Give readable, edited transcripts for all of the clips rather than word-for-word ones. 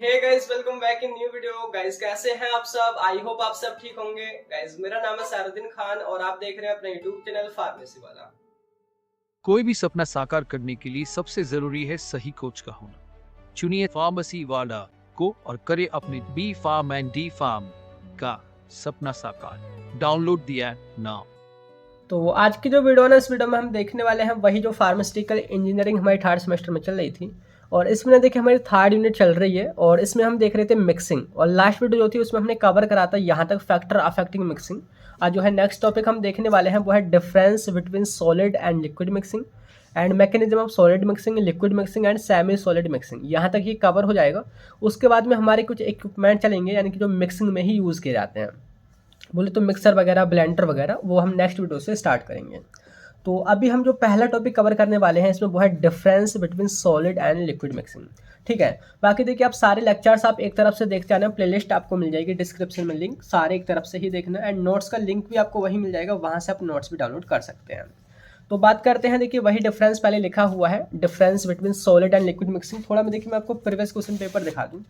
Hey guys, welcome back in new video. Guys कैसे हैं आप सब? आई होप आप सब ठीक होंगे। गाइस मेरा नाम है सारुद्दीन खान और आप देख रहे हैं अपना यूट्यूब चैनल फार्मेसी वाला। कोई भी सपना साकार करने के लिए सबसे जरूरी है सही कोच का होना। चुनिए फार्मेसी वाला को और करे अपने B pharm and D pharm का सपना साकार। Download the app now. तो आज की जो वीडियो है ना, इस वीडियो में हम देखने वाले हैं वही जो फार्मास्यूटिकल इंजीनियरिंग हमारी थर्ड सेमेस्टर में चल रही थी। और इसमें ना देखिए हमारी थर्ड यूनिट चल रही है और इसमें हम देख रहे थे मिक्सिंग। और लास्ट वीडियो जो थी उसमें हमने कवर करा था यहाँ तक फैक्टर अफेक्टिंग मिक्सिंग। आज जो है नेक्स्ट टॉपिक हम देखने वाले हैं वो है difference between solid and liquid mixing and mechanism of solid mixing, liquid mixing and semi solid mixing. यहाँ तक ये कवर हो जाएगा। उसके बाद में हमारे कुछ इक्विपमेंट चलेंगे यानी कि जो मिक्सिंग में ही यूज़ किए जाते हैं, बोले तो मिक्सर वगैरह, ब्लेंडर वगैरह, वो हम नेक्स्ट वीडियो से स्टार्ट करेंगे। तो अभी हम जो पहला टॉपिक कवर करने वाले हैं इसमें वो है difference between solid and liquid mixing. ठीक है, बाकी देखिए आप सारे लेक्चर्स आप एक तरफ से देखते आना, प्लेलिस्ट आपको मिल जाएगी डिस्क्रिप्शन में, लिंक सारे एक तरफ से ही देखना एंड नोट्स का लिंक भी आपको वही मिल जाएगा, वहाँ से आप नोट्स भी डाउनलोड कर सकते हैं। तो बात करते हैं, देखिए वही डिफरेंस पहले लिखा हुआ है, difference between solid and liquid mixing. थोड़ा मैं देखिए मैं आपको प्रीवियस क्वेश्चन पेपर दिखा दूँ।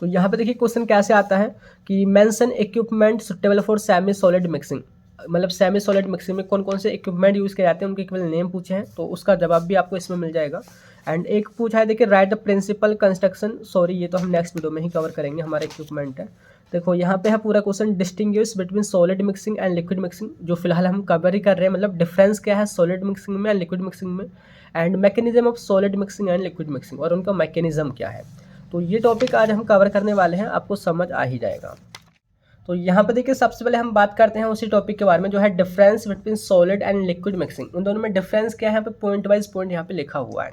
तो यहाँ पे देखिए क्वेश्चन कैसे आता है कि mention equipment suitable for semi solid mixing, मतलब सेमी सॉलिड मिक्सिंग में कौन कौन से इक्विपमेंट यूज़ किए जाते हैं उनके केवल नेम पूछे हैं, तो उसका जवाब भी आपको इसमें मिल जाएगा। एंड एक पूछा है देखिए write the principle construction, sorry ये तो हम नेक्स्ट वीडियो में ही कवर करेंगे, हमारा इक्विपमेंट है। देखो यहाँ पे है पूरा question, distinguish between solid mixing and liquid mixing, जो फिलहाल हम कवर ही कर रहे हैं, मतलब डिफरेंस क्या है सॉलिड मिक्सिंग में एंड लिक्विड मिक्सिंग में, and mechanism of solid mixing and liquid mixing और उनका मैकेनिज्म क्या है। तो ये टॉपिक आज हम कवर करने वाले हैं, आपको समझ आ ही जाएगा। तो यहाँ पे देखिए सबसे पहले हम बात करते हैं उसी टॉपिक के बारे में जो है difference between solid and liquid mixing. उन दोनों में डिफरेंस क्या है, यहाँ पे पॉइंट वाइज पॉइंट यहाँ पे लिखा हुआ है।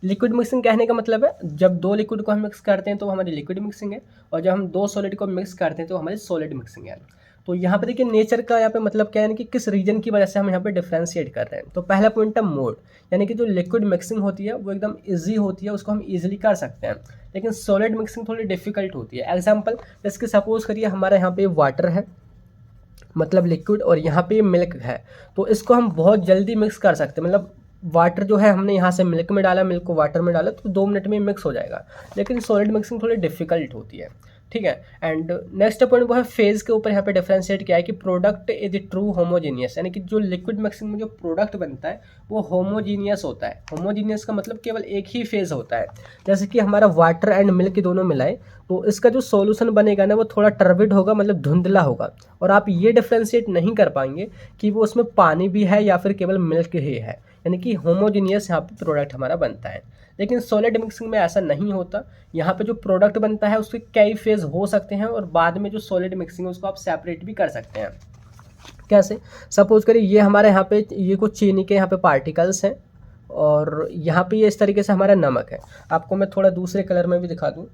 लिक्विड मिक्सिंग कहने का मतलब है जब दो लिक्विड को हम मिक्स करते हैं तो हमारी लिक्विड मिक्सिंग है, और जब हम दो सॉलिड को मिक्स करते हैं तो हमारी सॉलिड मिक्सिंग है। तो यहाँ पे देखिए नेचर का यहाँ पे मतलब क्या है कि किस रीजन की वजह से हम यहाँ पे डिफ्रेंशिएट कर रहे हैं। तो पहला पॉइंट है मोड, यानी कि जो लिक्विड मिक्सिंग होती है वो एकदम ईजी होती है, उसको हम ईजिली कर सकते हैं, लेकिन सॉलिड मिक्सिंग थोड़ी डिफिकल्ट होती है। एग्जाम्पल जैसे सपोज करिए हमारे यहाँ पे वाटर है, मतलब लिक्विड, और यहाँ पे मिल्क है, तो इसको हम बहुत जल्दी मिक्स कर सकते हैं। मतलब वाटर जो है हमने यहाँ से मिल्क में डाला, मिल्क को वाटर में डाला, तो 2 मिनट में मिक्स हो जाएगा, लेकिन सॉलिड मिक्सिंग थोड़ी डिफिकल्ट होती है। ठीक है, एंड नेक्स्ट पॉइंट वो है फेज के ऊपर यहाँ पे डिफरेंशिएट किया है कि प्रोडक्ट इज ट्रू होमोजीनियस, यानी कि जो लिक्विड मिक्सिंग में जो प्रोडक्ट बनता है वो होमोजीनियस होता है। होमोजीनियस का मतलब केवल एक ही फेज होता है, जैसे कि हमारा वाटर एंड मिल्क दोनों मिलाए तो इसका जो सॉल्यूशन बनेगा ना वो थोड़ा टर्बिड होगा, मतलब धुंधला होगा, और आप ये डिफ्रेंशिएट नहीं कर पाएंगे कि वो उसमें पानी भी है या फिर केवल मिल्क ही है, यानी कि होमोजीनियस यहाँ पे प्रोडक्ट हमारा बनता है। लेकिन सॉलिड मिक्सिंग में ऐसा नहीं होता, यहाँ पे जो प्रोडक्ट बनता है उसके कई फेज हो सकते हैं और बाद में जो सॉलिड मिक्सिंग है उसको आप सेपरेट भी कर सकते हैं। कैसे? सपोज करिए ये हमारे यहाँ पे ये कुछ चीनी के यहाँ पे पार्टिकल्स हैं और यहाँ पे ये इस तरीके से हमारा नमक है। आपको मैं थोड़ा दूसरे कलर में भी दिखा दूँ,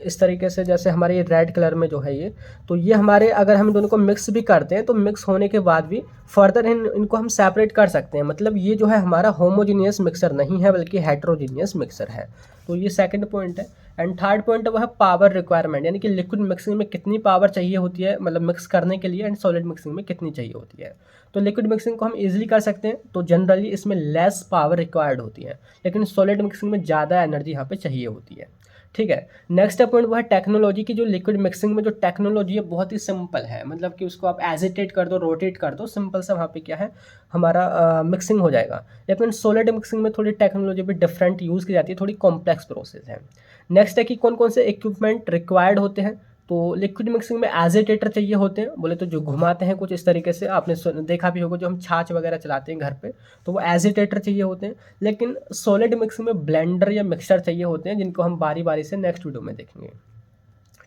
इस तरीके से, जैसे हमारे ये रेड कलर में जो है ये, तो ये हमारे अगर हम दोनों को मिक्स भी करते हैं तो मिक्स होने के बाद भी फर्दर इनको हम सेपरेट कर सकते हैं। मतलब ये जो है हमारा होमोजीनियस मिक्सर नहीं है बल्कि हेट्रोजीनियस मिक्सर है। तो ये सेकंड पॉइंट है। एंड थर्ड पॉइंट है वो है पावर रिक्वायरमेंट, यानी कि लिक्विड मिक्सिंग में कितनी पावर चाहिए होती है, मतलब मिक्स करने के लिए, एंड सॉलिड मिक्सिंग में कितनी चाहिए होती है। तो लिक्विड मिक्सिंग को हम इजीली कर सकते हैं, तो जनरली इसमें लेस पावर रिक्वायर्ड होती है, लेकिन सॉलिड मिक्सिंग में ज़्यादा एनर्जी यहाँ पे चाहिए होती है। ठीक है, नेक्स्ट पॉइंट वो है टेक्नोलॉजी की। जो लिक्विड मिक्सिंग में जो टेक्नोलॉजी है बहुत ही सिंपल है, मतलब कि उसको आप एजिटेट कर दो, रोटेट कर दो, सिंपल सा वहाँ पे क्या है हमारा मिक्सिंग हो जाएगा। लेकिन सॉलिड मिक्सिंग में थोड़ी टेक्नोलॉजी भी डिफरेंट यूज़ की जाती है, थोड़ी कॉम्प्लेक्स प्रोसेस है। नेक्स्ट है कि कौन कौन से इक्विपमेंट रिक्वायर्ड होते हैं। तो लिक्विड मिक्सिंग में एजिटेटर चाहिए होते हैं, बोले तो जो घुमाते हैं कुछ इस तरीके से, आपने देखा भी होगा जो हम छाछ वगैरह चलाते हैं घर पे, तो वो एजिटेटर चाहिए होते हैं। लेकिन सॉलिड मिक्सिंग में ब्लेंडर या मिक्सर चाहिए होते हैं, जिनको हम बारी बारी से नेक्स्ट वीडियो में देखेंगे।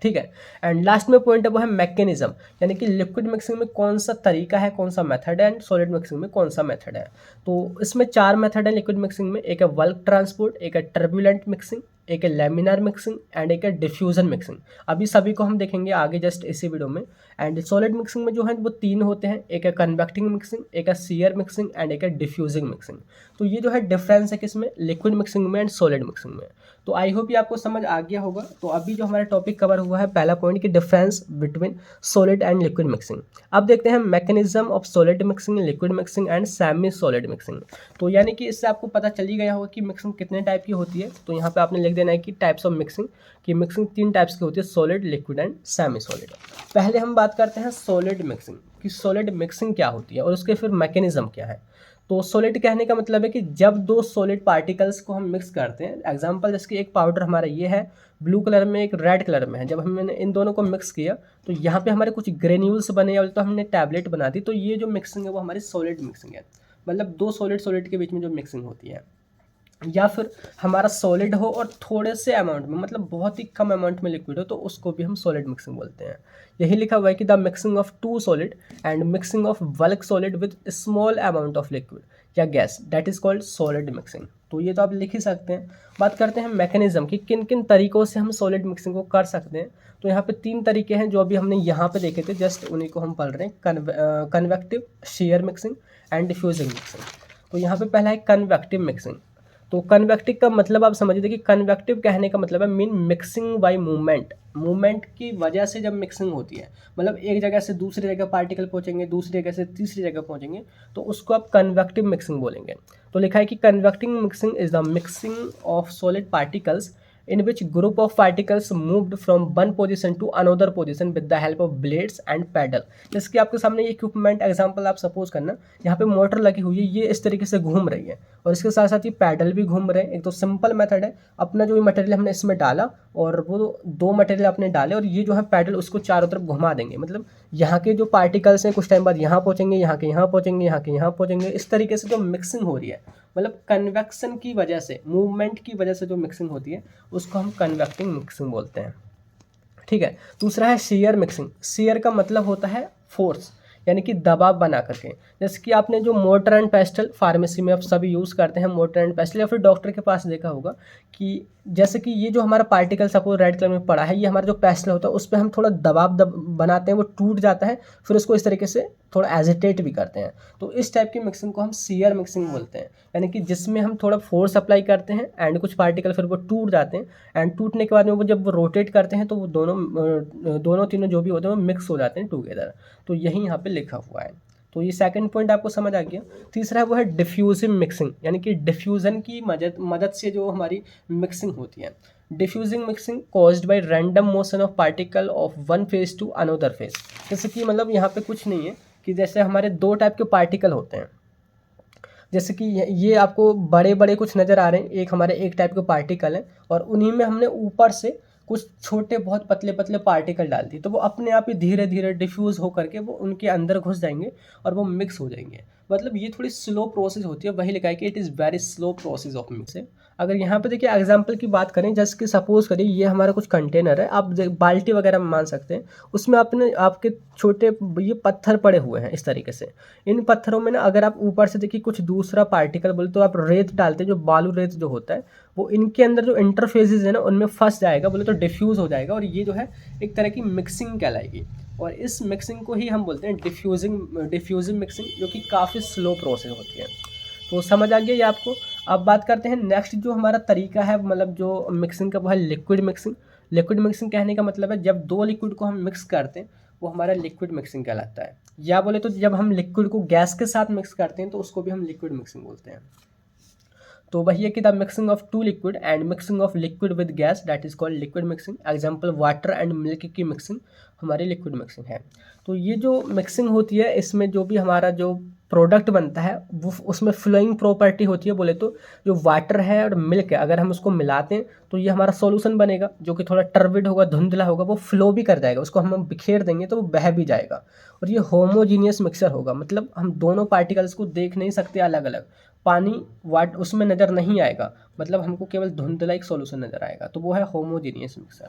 ठीक है, एंड लास्ट में पॉइंट है वो है मैकेनिज्म, यानी कि लिक्विड मिक्सिंग में कौन सा तरीका है, कौन सा मेथड है, एंड सॉलिड मिक्सिंग में कौन सा मेथड है। तो इसमें 4 मेथड है लिक्विड मिक्सिंग में, एक है बल्क ट्रांसपोर्ट, एक है टर्बुलेंट मिक्सिंग, एक है लेमिनार मिक्सिंग एंड एक है डिफ्यूजन मिक्सिंग। अभी सभी को हम देखेंगे आगे जस्ट इसी वीडियो में। एंड सॉलिड मिक्सिंग में जो है वो 3 होते हैं, एक है कन्वेक्टिंग मिक्सिंग, एक है सीयर मिक्सिंग एंड एक है डिफ्यूजिंग मिक्सिंग। तो ये जो है डिफरेंस है किसमें, लिक्विड मिक्सिंग में एंड सॉलिड मिक्सिंग में। तो आई होप ये आपको समझ आ गया होगा। तो अभी जो हमारा टॉपिक कवर हुआ है पहला पॉइंट की difference between solid and liquid mixing. अब देखते हैं mechanism of solid mixing, liquid mixing and semi solid mixing. तो यानी कि इससे आपको पता चल ही गया होगा कि मिक्सिंग कितने टाइप की होती है। तो यहाँ पे आपने लिख देना है कि टाइप्स ऑफ मिक्सिंग, कि मिक्सिंग 3 टाइप्स की होती है, solid, liquid and semi solid. पहले हम बात करते हैं सॉलिड मिक्सिंग कि सॉलिड मिक्सिंग क्या होती है और उसके फिर मैकेनिज्म क्या है। तो सॉलिड कहने का मतलब है कि जब दो सॉलिड पार्टिकल्स को हम मिक्स करते हैं, एग्जांपल जैसे कि एक पाउडर हमारा ये है ब्लू कलर में, एक रेड कलर में है, जब हमने इन दोनों को मिक्स किया तो यहाँ पे हमारे कुछ ग्रेन्यूल्स बने या तो हमने टैबलेट बना दी। तो ये जो मिक्सिंग है वो हमारी सॉलिड मिक्सिंग है, मतलब दो सॉलिड सॉलिड के बीच में जो मिक्सिंग होती है। या फिर हमारा सॉलिड हो और थोड़े से अमाउंट में, मतलब बहुत ही कम अमाउंट में लिक्विड हो, तो उसको भी हम सॉलिड मिक्सिंग बोलते हैं। यही लिखा हुआ है कि the mixing of two solid and mixing of bulk solid with small amount of liquid या gas, that is called solid mixing. तो ये तो आप लिख ही सकते हैं। बात करते हैं मैकेनिज्म कि किन किन तरीकों से हम सॉलिड मिक्सिंग को कर सकते हैं। तो यहाँ पे 3 तरीके हैं जो अभी हमने यहाँ पे देखे थे, जस्ट उन्हीं को हम पढ़ रहे हैं, convective, shear mixing and diffusing mixing. तो यहाँ पे पहला है कन्वेक्टिव मिक्सिंग। तो कन्वेक्टिव का मतलब आप समझिए कि कन्वेक्टिव कहने का मतलब है mean mixing by movement, movement की वजह से जब मिक्सिंग होती है, मतलब एक जगह से दूसरी जगह पार्टिकल पहुंचेंगे, दूसरी जगह से तीसरी जगह पहुंचेंगे, तो उसको आप कन्वेक्टिव मिक्सिंग बोलेंगे। तो लिखा है कि convecting mixing is the mixing of solid particles in which group of particles moved from one position to another position with the help of blades and pedal। जैसे कि आपके सामने ये इक्विपमेंट एग्जांपल आप सपोज करना, यहाँ पे मोटर लगी हुई है, ये इस तरीके से घूम रही है और इसके साथ साथ ये पैडल भी घूम रहे हैं। एक तो सिंपल मेथड है, अपना जो मटेरियल हमने इसमें डाला और वो 2 मटेरियल आपने डाले और ये जो है पैडल उसको चारों तरफ घुमा देंगे, मतलब यहाँ के जो पार्टिकल्स हैं कुछ टाइम बाद यहाँ पहुँचेंगे, यहाँ के यहाँ पहुँचेंगे, यहाँ के यहाँ पहुँचेंगे। इस तरीके से जो मिक्सिंग हो रही है, मतलब कन्वेक्शन की वजह से, मूवमेंट की वजह से जो मिक्सिंग होती है उसको हम कन्वेक्टिंग मिक्सिंग बोलते हैं। ठीक है। दूसरा है शेयर मिक्सिंग। शेयर का मतलब होता है फोर्स, यानी कि दबाव बना करके। जैसे कि आपने जो मोर्टर एंड पेस्टल, फार्मेसी में आप सभी यूज़ करते हैं मोर्टर एंड पेस्टल, या फिर डॉक्टर के पास देखा होगा कि जैसे कि ये जो हमारा पार्टिकल सपोज रेड कलर में पड़ा है, ये हमारा जो पेस्टल होता है उस पर हम थोड़ा दबाव बनाते हैं, वो टूट जाता है, फिर उसको इस तरीके से थोड़ा एजिटेट भी करते हैं। तो इस टाइप की मिक्सिंग को हम शेयर मिक्सिंग बोलते हैं, यानी कि जिसमें हम थोड़ा फोर्स अप्लाई करते हैं एंड कुछ पार्टिकल फिर वो टूट जाते हैं, एंड टूटने के बाद में वो जब वो रोटेट करते हैं तो वो दोनों तीनों जो भी होते हैं वो मिक्स हो जाते हैं टुगेदर। तो यही यहाँ पे लिखा हुआ है। तो ये सेकंड पॉइंट आपको समझ आ गया। तीसरा है वो है डिफ्यूजिव मिक्सिंग, यानी कि डिफ्यूज़न की मदद से जो हमारी मिक्सिंग होती है। Diffusing mixing caused by random motion of particle of one phase to another phase. जैसे कि मतलब यहाँ पे कुछ नहीं है कि जैसे हमारे 2 टाइप के पार्टिकल होते हैं, जैसे कि ये आपको बड़े बड़े कुछ नज़र आ रहे हैं, एक हमारे एक टाइप के पार्टिकल हैं और उन्हीं में हमने ऊपर से कुछ छोटे बहुत पतले पतले पार्टिकल डाल दिए, तो वो अपने आप ही धीरे धीरे डिफ्यूज़ हो करके वो उनके अंदर घुस जाएंगे और वो मिक्स हो जाएंगे। मतलब ये थोड़ी स्लो प्रोसेस होती है, वही लिखा है कि it is very slow process of mixing. अगर यहाँ पे देखिए एग्जांपल की बात करें, जैसे कि सपोज करिए ये हमारा कुछ कंटेनर है, आप बाल्टी वगैरह में मान सकते हैं, उसमें आपके छोटे ये पत्थर पड़े हुए हैं इस तरीके से। इन पत्थरों में ना अगर आप ऊपर से देखिए कुछ दूसरा पार्टिकल बोले तो आप रेत डालते हैं, जो बालू रेत जो होता है वो इनके अंदर जो इंटरफेसेस है ना उनमें फंस जाएगा, बोले तो डिफ्यूज़ हो जाएगा, और ये जो है एक तरह की मिक्सिंग कहलाएगी। और इस मिक्सिंग को ही हम बोलते हैं डिफ्यूजिव मिक्सिंग, जो कि काफ़ी स्लो प्रोसेस होती है। तो समझ आ गया ये आपको। अब बात करते हैं नेक्स्ट जो हमारा तरीका है, मतलब जो मिक्सिंग का, वो है लिक्विड मिक्सिंग। लिक्विड मिक्सिंग कहने का मतलब है जब 2 लिक्विड को हम मिक्स करते हैं वो हमारा लिक्विड मिक्सिंग कहलाता है। या बोले तो जब हम लिक्विड को गैस के साथ मिक्स करते हैं तो उसको भी हम लिक्विड मिक्सिंग बोलते हैं। तो वही है कि the mixing of 2 liquid and mixing of liquid with gas, that is called liquid mixing. Example water and milk की मिक्सिंग हमारी लिक्विड मिक्सिंग है। तो ये जो मिक्सिंग होती है इसमें जो भी हमारा जो प्रोडक्ट बनता है वो उसमें फ्लोइंग प्रॉपर्टी होती है। बोले तो जो वाटर है और मिल्क है, अगर हम उसको मिलाते हैं तो ये हमारा सॉल्यूशन बनेगा जो कि थोड़ा टर्बिड होगा, धुंधला होगा, वो फ्लो भी कर जाएगा, उसको हम बिखेर देंगे तो वो बह भी जाएगा। और ये होमोजीनियस मिक्सर होगा, मतलब हम दोनों पार्टिकल्स को देख नहीं सकते अलग अलग, पानी वाट उसमें नज़र नहीं आएगा, मतलब हमको केवल धुंधला एक सॉल्यूशन नज़र आएगा, तो वो है होमोजीनियस मिक्सर।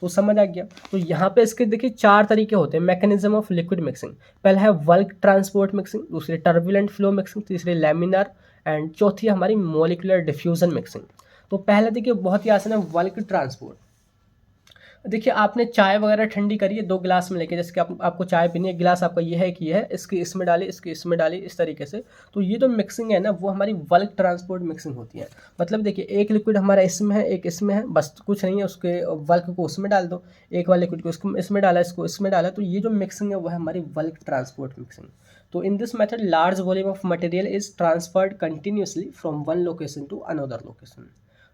तो समझ आ गया। तो यहाँ पे इसके देखिए 4 तरीके होते हैं मैकेनिज्म ऑफ लिक्विड मिक्सिंग। पहला है बल्क ट्रांसपोर्ट मिक्सिंग, दूसरी टर्बुलेंट फ्लो मिक्सिंग, तीसरी लैमिनार, एंड चौथी हमारी मॉलिक्यूलर डिफ्यूजन मिक्सिंग। तो पहला देखिए बहुत ही आसान है बल्क ट्रांसपोर्ट। देखिए आपने चाय वगैरह ठंडी करी है 2 गिलास में लेके, जैसे कि आपको चाय पीनी है, गिलास आपका ये है कि ये है, इसकी इसमें डाली, इसकी इसमें डाली, इस तरीके से। तो ये जो मिक्सिंग है ना, वो हमारी बल्क ट्रांसपोर्ट मिक्सिंग होती है। मतलब देखिए एक लिक्विड हमारा इसमें है, एक इसमें है, बस कुछ नहीं है, उसके बल्क को उसमें डाल दो। एक वाले लिक्विड को इसमें डाला, इसको इसमें डाला, तो ये जो मिक्सिंग है वो है हमारी बल्क ट्रांसपोर्ट मिक्सिंग। तो in this method large volume of material is transferred continuously from one location to another location.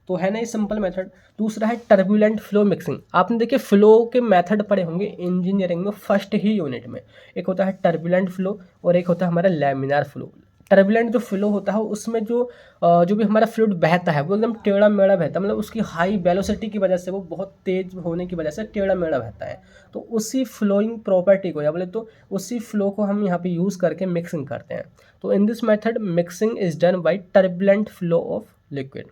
तो है ना ये सिंपल मेथड। दूसरा है टर्बुलेंट फ्लो मिक्सिंग। आपने देखिए फ्लो के मेथड पढ़े होंगे इंजीनियरिंग में फर्स्ट ही यूनिट में। एक होता है टर्बुलेंट फ्लो और एक होता है हमारा लैमिनार फ्लो। टर्बुलेंट जो फ्लो होता है उसमें जो भी हमारा फ्लूइड बहता है वो एकदम टेढ़ा मेढ़ा बहता है, मतलब उसकी हाई वेलोसिटी की वजह से, वो बहुत तेज होने की वजह से टेढ़ा मेढ़ा बहता है। तो उसी फ्लोइंग प्रॉपर्टी को, या बोले तो उसी फ्लो को हम यहाँ पे यूज़ करके मिक्सिंग करते हैं। तो in this method mixing is done by turbulent flow of liquid.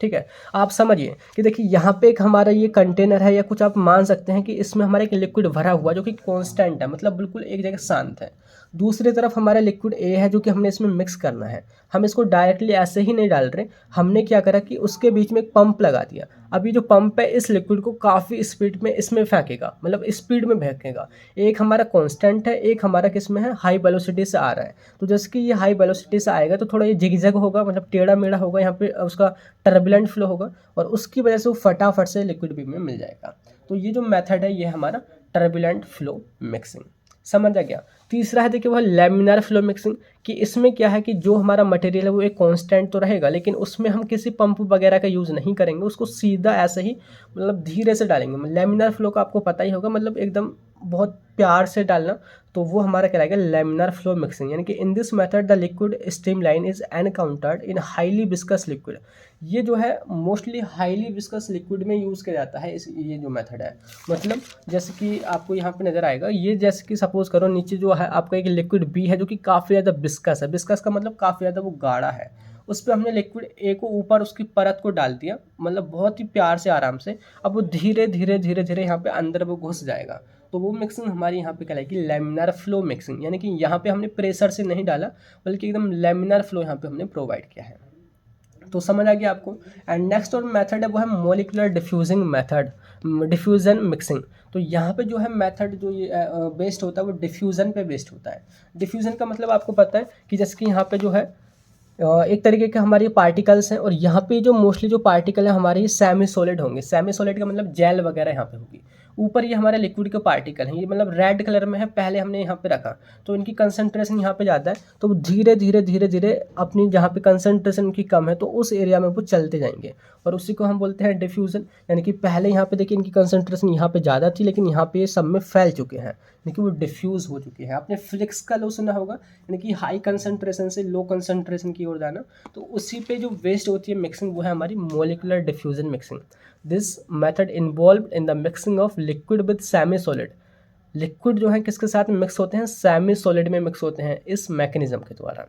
ठीक है, आप समझिए कि देखिए यहाँ पे एक हमारा ये कंटेनर है, या कुछ आप मान सकते हैं कि इसमें हमारा एक लिक्विड भरा हुआ जो कि कांस्टेंट है, मतलब बिल्कुल एक जगह शांत है। दूसरी तरफ हमारा लिक्विड ए है जो कि हमने इसमें मिक्स करना है। हम इसको डायरेक्टली ऐसे ही नहीं डाल रहे, हमने क्या करा कि उसके बीच में एक पंप लगा दिया। अभी जो पंप है इस लिक्विड को काफ़ी स्पीड में इसमें फेंकेगा, मतलब स्पीड में फेंकेगा। एक हमारा कांस्टेंट है, एक हमारा किस में है, हाई वेलोसिटी से आ रहा है। तो जैसे कि ये हाई वेलोसिटी से आएगा तो थोड़ा ये जिगजैग होगा, मतलब टेढ़ा मेढ़ा होगा, यहाँ पे उसका टर्बुलेंट फ्लो होगा, और उसकी वजह से वो फटाफट से लिक्विड बीम में मिल जाएगा। तो ये जो मेथड है ये हमारा टर्बुलेंट फ्लो मिक्सिंग। समझ आ गया। तीसरा है देखिए वह लैमिनार फ्लो मिक्सिंग, कि इसमें क्या है कि जो हमारा मटेरियल है वो एक कांस्टेंट तो रहेगा, लेकिन उसमें हम किसी पंप वगैरह का यूज़ नहीं करेंगे, उसको सीधा ऐसे ही मतलब धीरे से डालेंगे। लैमिनार फ्लो का आपको पता ही होगा, मतलब एकदम बहुत प्यार से डालना, तो वो हमारा कहलाएगा लैमिनार फ्लो मिक्सिंग। यानी कि इन this method the liquid stream line is encountered in highly viscous liquid. ये जो है मोस्टली हाईली विस्कस लिक्विड में यूज़ किया जाता है ये जो मेथड है। मतलब जैसे कि आपको यहाँ पे नज़र आएगा, ये जैसे कि सपोज करो नीचे जो है आपका एक लिक्विड बी है जो कि काफ़ी ज़्यादा विस्कस है। विस्कस का मतलब काफ़ी ज़्यादा वो गाढ़ा है। उस पर हमने लिक्विड ए को ऊपर उसकी परत को डाल दिया, मतलब बहुत ही प्यार से आराम से। अब वो धीरे धीरे धीरे धीरे यहाँ पे अंदर वो घुस जाएगा। तो वो मिक्सिंग हमारी यहाँ पे कहलाएगी लैमिनार फ्लो मिक्सिंग। यानी कि यहाँ पे हमने प्रेशर से नहीं डाला, बल्कि एकदम लैमिनार फ्लो यहाँ पे हमने प्रोवाइड किया है। तो समझ आ गया आपको। एंड नेक्स्ट और मेथड है वो है molecular diffusing method, diffusion mixing. तो यहाँ पे जो है मेथड जो ये बेस्ड होता है वो डिफ्यूज़न पे बेस्ड होता है। डिफ्यूज़न का मतलब आपको पता है कि जैसे कि यहाँ पे जो है एक तरीके के हमारे पार्टिकल्स हैं, और यहाँ पे जो मोस्टली जो पार्टिकल है हमारे सेमी सॉलिड होंगे। सेमी सॉलिड का मतलब जेल वगैरह यहाँ पे होगी। ऊपर ये हमारे लिक्विड के पार्टिकल हैं, ये मतलब रेड कलर में है, पहले हमने यहाँ पे रखा, तो इनकी कंसंट्रेशन यहाँ पे ज़्यादा है, तो वो धीरे धीरे धीरे धीरे अपनी जहाँ पे कंसंट्रेशन की कम है तो उस एरिया में वो चलते जाएंगे, और उसी को हम बोलते हैं डिफ्यूज़न। यानी कि पहले यहाँ पे देखिए इनकी कंसंट्रेशन यहाँ पे ज़्यादा थी, लेकिन यहाँ पे ये सब में फैल चुके हैं, यानी कि वो डिफ्यूज़ हो चुके हैं। आपने फ्लिक्स का लो सुना होगा, यानी कि हाई कंसंट्रेशन से लो कंसंट्रेशन की ओर जाना। तो उसी पे जो वेस्ट होती है मिक्सिंग वो है हमारी molecular diffusion mixing. This method involve in the mixing of liquid with semi solid. Liquid जो है किसके साथ मिक्स होते हैं, सेमी सॉलिड में मिक्स होते हैं इस मैकेनिज्म के द्वारा।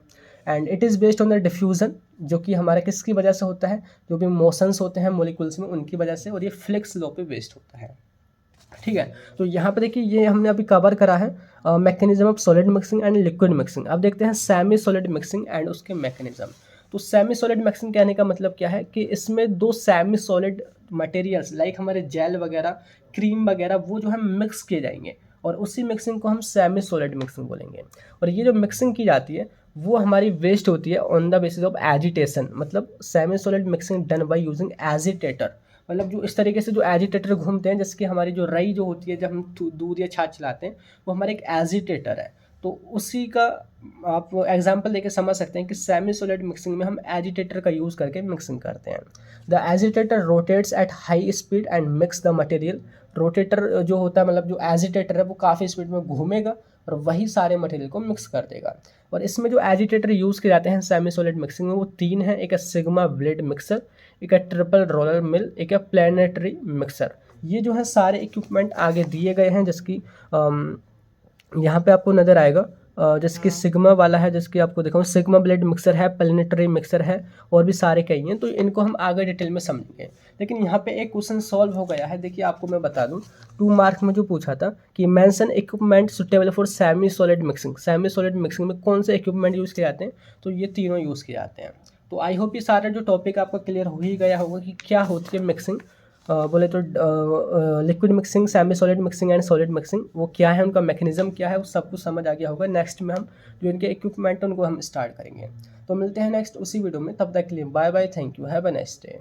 And it is based on the diffusion, जो कि हमारा किसकी वजह से होता है, जो भी मोशंस होते हैं मोलिकुल्स में उनकी वजह से, और ये फ्लिक्स लॉ पे बेस्ड होता है। ठीक है, तो यहाँ पे देखिए ये हमने अभी कवर करा है mechanism of solid mixing and liquid mixing. अब देखते हैं सेमी सॉलिड मिक्सिंग एंड उसके मैकेनिज्म। तो सेमी सॉलिड मिक्सिंग कहने का मतलब क्या है कि इसमें दो सेमी सॉलिड मटेरियल्स लाइक हमारे जेल वगैरह, क्रीम वगैरह, वो जो है मिक्स किए जाएंगे, और उसी मिक्सिंग को हम सेमी सॉलिड मिक्सिंग बोलेंगे। और ये जो मिक्सिंग की जाती है वो हमारी वेस्ट होती है on the basis of agitation. मतलब semi solid mixing done by using agitator, मतलब जो इस तरीके से जो एजिटेटर घूमते हैं, जैसे कि हमारी जो रई जो होती है जब हम दूध या छाछ चलाते हैं, वो हमारे एक एजिटेटर है। तो उसी का आप एग्जांपल देके समझ सकते हैं कि सेमी सॉलिड मिक्सिंग में हम एजिटेटर का यूज़ करके मिक्सिंग करते हैं। The agitator rotates at high speed and mix the material. Rotator जो होता है, मतलब जो एजिटेटर है वो काफ़ी स्पीड में घूमेगा और वही सारे मटेरियल को मिक्स कर देगा। और इसमें जो एजिटेटर यूज़ किए जाते हैं सेमी सॉलिड मिक्सिंग में वो तीन हैं, एक है सिग्मा ब्लेड मिक्सर, एक है ट्रिपल रोलर मिल, एक है प्लानेटरी मिक्सर। ये जो है सारे इक्विपमेंट आगे दिए गए हैं, जैसे कि यहाँ पे आपको नज़र आएगा, जैसे कि सिग्मा वाला है, जैसे कि आपको दिखाऊँ, सिग्मा ब्लेड मिक्सर है, प्लानेटरी मिक्सर है, और भी सारे कई हैं। तो इनको हम आगे डिटेल में समझेंगे। लेकिन यहाँ पे एक क्वेश्चन सॉल्व हो गया है। देखिए आपको मैं बता दूँ, 2 मार्क्स में जो पूछा था कि mention equipment suitable for semi solid mixing. Semi solid mixing में कौन से इक्विपमेंट यूज़ किए जाते हैं, तो ये तीनों यूज़ किए जाते हैं। तो आई होप ये सारा जो टॉपिक आपका क्लियर हो ही गया होगा कि क्या होती है मिक्सिंग। बोले तो liquid mixing, semi solid mixing and solid mixing, वो क्या है, उनका मैकेनिज्म क्या है, वो सब कुछ समझ आ गया होगा। नेक्स्ट में हम जो इनके इक्विपमेंट है उनको हम स्टार्ट करेंगे। तो मिलते हैं नेक्स्ट उसी वीडियो में, तब तक के लिए bye bye, thank you, have a nice day.